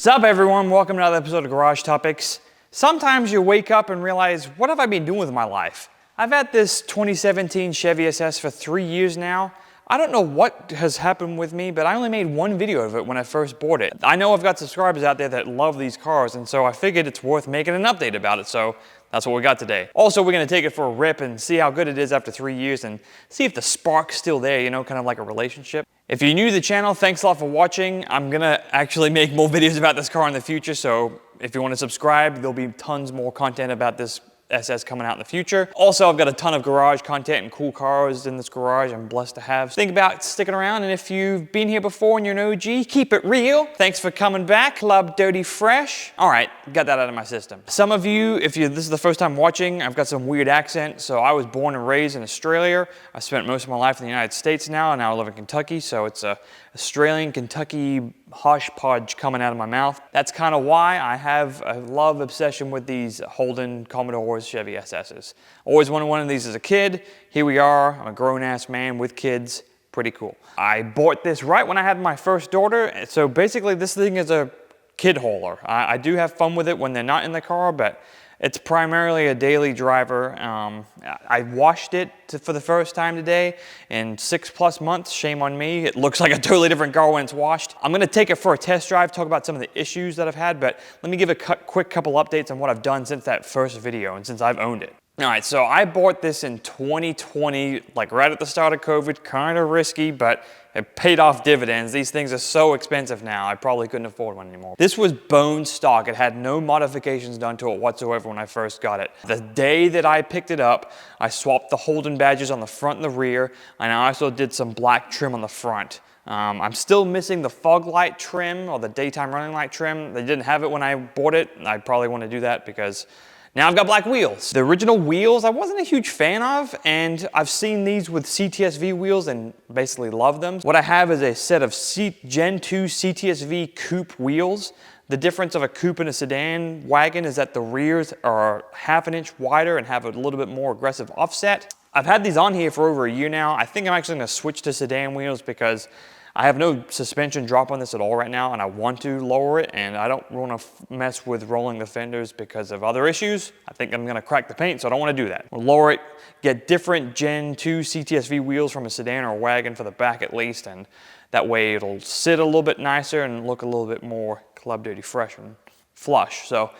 Sup everyone, welcome to another episode of Garage Topics. Sometimes you wake up and realize, what have I been doing with my life? I've had this 2017 Chevy SS for 3 years now. I don't know what has happened with me, but I only made one video of it when I first bought it. I know I've got subscribers out there that love these cars, and so I figured it's worth making an update about it, so that's what we got today. Also, we're gonna take it for a rip and see how good it is after 3 years and see if the spark's still there, you know, kind of like a relationship. If you're new to the channel, thanks a lot for watching. I'm gonna actually make more videos about this car in the future, so if you wanna subscribe, there'll be tons more content about this SS coming out in the future. Also, I've got a ton of garage content and cool cars in this garage I'm blessed to have. Think about sticking around, and if you've been here before and you're an OG, keep it real. Thanks for coming back, Club Dirty Fresh. All right, got that out of my system. Some of you, this is the first time watching, I've got some weird accent. So I was born and raised in Australia. I spent most of my life in the United States now, and now I live in Kentucky, so it's a Australian, Kentucky hodgepodge coming out of my mouth. That's kind of why I have a love obsession with these Holden, Commodores, Chevy SS's. Always wanted one of these as a kid. Here we are, I'm a grown-ass man with kids. Pretty cool. I bought this right when I had my first daughter, so basically this thing is a kid hauler. I do have fun with it when they're not in the car, but it's primarily a daily driver. I washed it for the first time today in 6+ months. Shame on me. It looks like a totally different car when it's washed. I'm gonna take it for a test drive, talk about some of the issues that I've had, but let me give a quick couple updates on what I've done since that first video and since I've owned it. All right, so I bought this in 2020, like right at the start of COVID, kind of risky, but it paid off dividends. These things are so expensive now, I probably couldn't afford one anymore. This was bone stock. It had no modifications done to it whatsoever when I first got it. The day that I picked it up, I swapped the Holden badges on the front and the rear, and I also did some black trim on the front. I'm still missing the fog light trim or the daytime running light trim. They didn't have it when I bought it. I probably want to do that because now I've got black wheels. The original wheels I wasn't a huge fan of, and I've seen these with CTSV wheels and basically love them. What I have is a set of Gen 2 CTSV coupe wheels. The difference of a coupe and a sedan wagon is that the rears are ½ an inch wider and have a little bit more aggressive offset. I've had these on here for over a year now. I think I'm actually gonna switch to sedan wheels because I have no suspension drop on this at all right now, and I want to lower it, and I don't want to mess with rolling the fenders because of other issues. I think I'm going to crack the paint, so I don't want to do that. We'll lower it, get different Gen 2 CTSV wheels from a sedan or a wagon for the back at least, and that way it'll sit a little bit nicer and look a little bit more Club Dirty Fresh and flush. So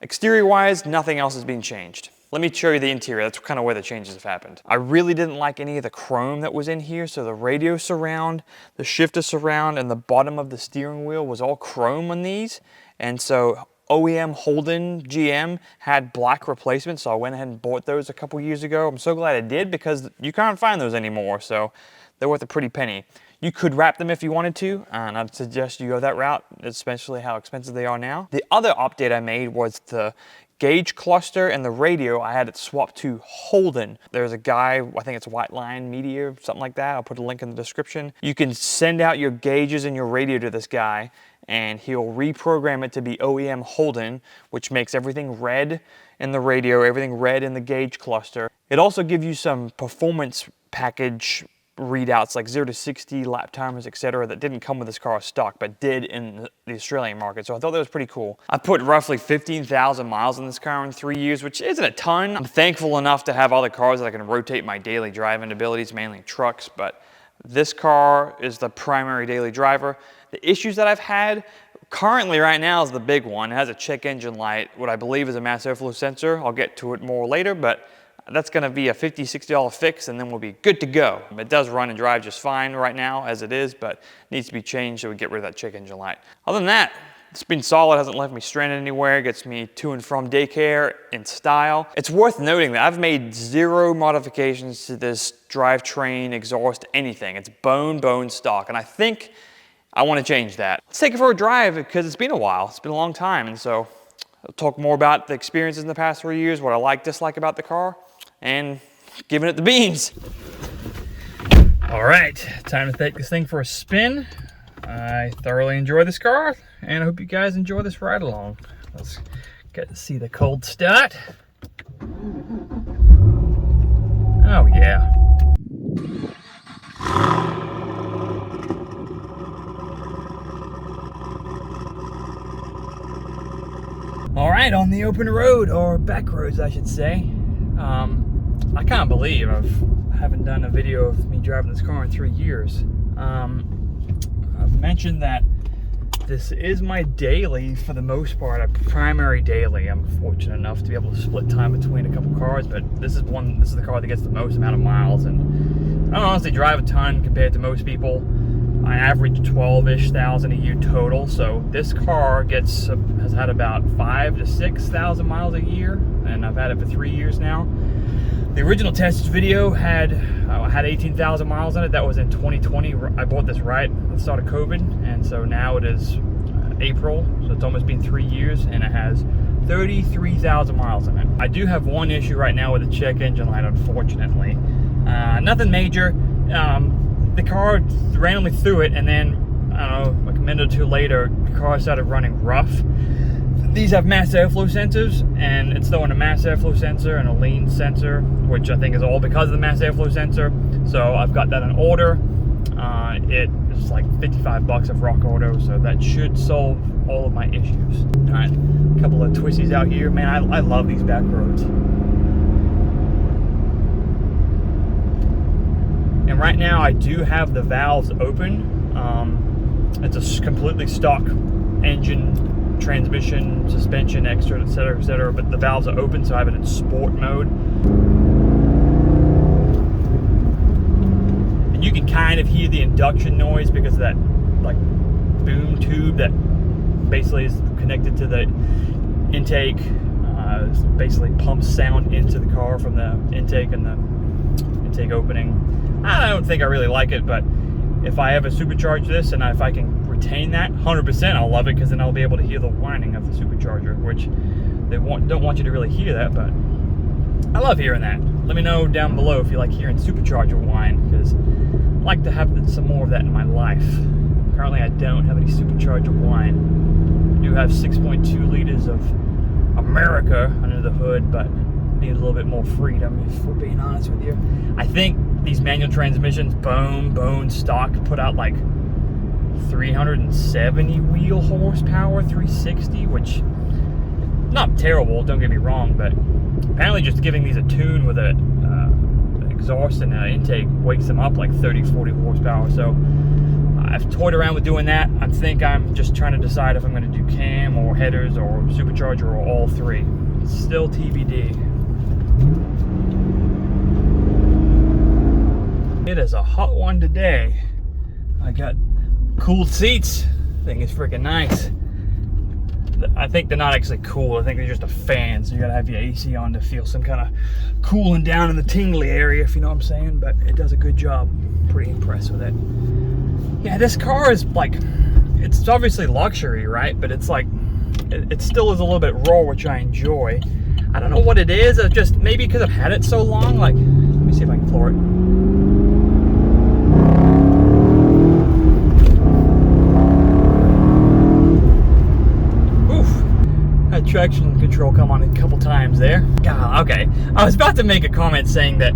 exterior-wise, nothing else has been changed. Let me show you the interior. That's kind of where the changes have happened. I really didn't like any of the chrome that was in here. So the radio surround, the shifter surround, and the bottom of the steering wheel was all chrome on these. And so OEM Holden GM had black replacements. So I went ahead and bought those a couple years ago. I'm so glad I did because you can't find those anymore. So they're worth a pretty penny. You could wrap them if you wanted to, and I'd suggest you go that route, especially how expensive they are now. The other update I made was the gauge cluster and the radio. I had it swapped to Holden. There's a guy, I think it's White Line Media, something like that. I'll put a link in the description. You can send out your gauges and your radio to this guy, and he'll reprogram it to be OEM Holden, which makes everything red in the radio, everything red in the gauge cluster. It also gives you some performance package readouts like 0 to 60, lap timers, etc. that didn't come with this car stock, but did in the Australian market. So I thought that was pretty cool. I put roughly 15,000 miles on this car in 3 years, which isn't a ton. I'm thankful enough to have other cars that I can rotate my daily driving abilities, mainly trucks, but this car is the primary daily driver. The issues that I've had currently right now is the big one. It has a check engine light, what I believe is a mass airflow sensor. I'll get to it more later, but that's gonna be a $50, $60 fix, and then we'll be good to go. It does run and drive just fine right now as it is, but needs to be changed so we get rid of that check engine light. Other than that, it's been solid, hasn't left me stranded anywhere, gets me to and from daycare in style. It's worth noting that I've made 0 modifications to this drivetrain, exhaust, anything. It's bone stock, and I think I wanna change that. Let's take it for a drive because it's been a while, it's been a long time, and so I'll talk more about the experiences in the past 3 years, what I like, dislike about the car, and giving it the beans. All right, time to take this thing for a spin. I thoroughly enjoy this car, and I hope you guys enjoy this ride along. Let's get to see the cold start. Oh yeah. Alright, on the open road, or back roads I should say. I can't believe I haven't done a video of me driving this car in 3 years. I've mentioned that this is my daily for the most part, a primary daily. I'm fortunate enough to be able to split time between a couple cars, but this is the car that gets the most amount of miles, and I don't honestly drive a ton compared to most people. I average 12-ish thousand a year total, so this car has had about 5,000 to 6,000 miles a year, and I've had it for 3 years now. The original test video had 18,000 miles on it. That was in 2020. I bought this right at the start of COVID, and so now it is April, so it's almost been 3 years, and it has 33,000 miles on it. I do have one issue right now with the check engine light, unfortunately. Nothing major. The car randomly threw it, and then, I don't know, like a minute or two later, the car started running rough. These have mass airflow sensors, and it's throwing a mass airflow sensor and a lean sensor, which I think is all because of the mass airflow sensor. So I've got that on order. It is like 55 bucks of Rock Auto, so that should solve all of my issues. All right, a couple of twisties out here. Man, I love these back roads. And right now I do have the valves open. It's a completely stock engine, transmission, suspension, extra, etc., but the valves are open, so I have it in sport mode. And you can kind of hear the induction noise because of that like boom tube that basically is connected to the intake. Basically pumps sound into the car from the intake and the intake opening. I don't think I really like it, but if I ever supercharge this and if I can retain that 100%, I'll love it, because then I'll be able to hear the whining of the supercharger, which they don't want you to really hear that, but I love hearing that. Let me know down below if you like hearing supercharger whine, because I'd like to have some more of that in my life. Currently I don't have any supercharger whine. I do have 6.2 liters of America under the hood, but need a little bit more freedom, if we're being honest with you. I think these manual transmissions, bone stock, put out like 370 wheel horsepower, 360, which not terrible, don't get me wrong, but apparently just giving these a tune with a exhaust and an intake wakes them up like 30-40 horsepower. So I've toyed around with doing that. I think I'm just trying to decide if I'm going to do cam or headers or supercharger or all three. It's still TBD. It is a hot one today. I got cooled seats. Thing is freaking nice. I think they're not actually cool. I think they're just a fan, so you gotta have your AC on to feel some kind of cooling down in the tingly area, if you know what I'm saying, but it does a good job. Pretty impressed with it. Yeah, this car is like, it's obviously luxury, right? But it's like, it still is a little bit raw, which I enjoy. I don't know what it is. It's just maybe because I've had it so long. Like, let me see if I can floor it. Traction control come on a couple times there. God, okay. I was about to make a comment saying that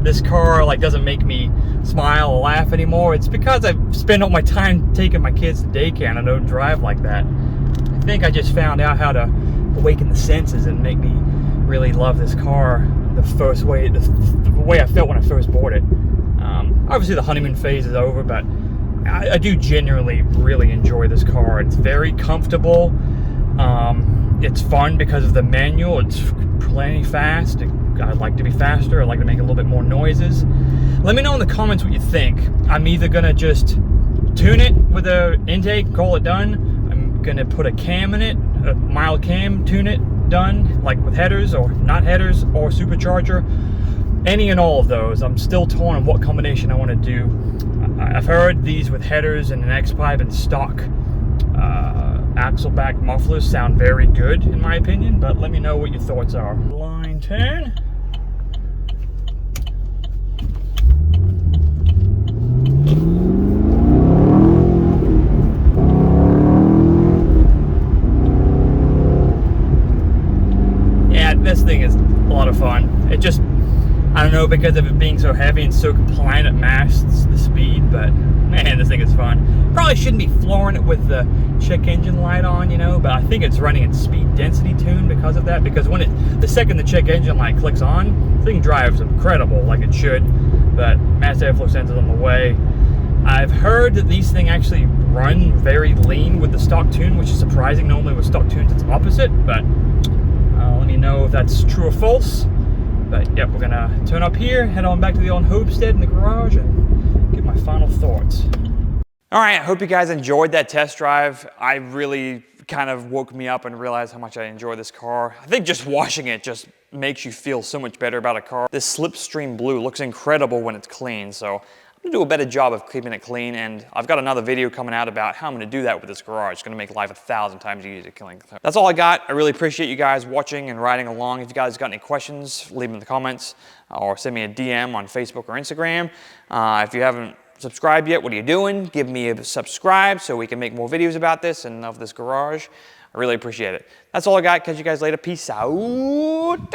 this car like doesn't make me smile or laugh anymore. It's because I spend all my time taking my kids to daycare and I don't drive like that. I think I just found out how to awaken the senses and make me really love this car the way I felt when I first bought it. Obviously the honeymoon phase is over, but I do genuinely really enjoy this car. It's very comfortable. It's fun because of the manual. It's plenty fast. I'd like to be faster. I'd like to make a little bit more noises. Let me know in the comments what you think. I'm either gonna just tune it with an intake, call it done. I'm gonna put a cam in it, a mild cam, tune it, done, like with headers or not headers or supercharger. Any and all of those. I'm still torn on what combination I want to do. I've heard these with headers and an X-pipe and stock axle back mufflers sound very good in my opinion, but let me know what your thoughts are. Line turn. Yeah, this thing is a lot of fun. It just, I don't know, because of it being so heavy and so compliant, it masks the speed, but Man, this thing is fun. Probably shouldn't be flooring it with the check engine light on, you know, but I think it's running in speed density tune because of that, because when the second the check engine light clicks on, the thing drives incredible like it should, but mass airflow sensors on the way. I've heard that these things actually run very lean with the stock tune, which is surprising. Normally with stock tunes it's opposite, but I'll let me know if that's true or false. But yep, we're gonna turn up here, head on back to the old homestead in the garage, and get my final thoughts. All right, I hope you guys enjoyed that test drive. I really kind of woke me up and realized how much I enjoy this car. I think just washing it just makes you feel so much better about a car. This Slipstream Blue looks incredible when it's clean, so I'm gonna do a better job of keeping it clean, and I've got another video coming out about how I'm gonna do that with this garage. It's gonna make life 1,000 times easier to clean. That's all I got. I really appreciate you guys watching and riding along. If you guys got any questions, leave them in the comments or send me a DM on Facebook or Instagram. If you haven't subscribed yet, what are you doing? Give me a subscribe so we can make more videos about this and of this garage. I really appreciate it. That's all I got. Catch you guys later. Peace out.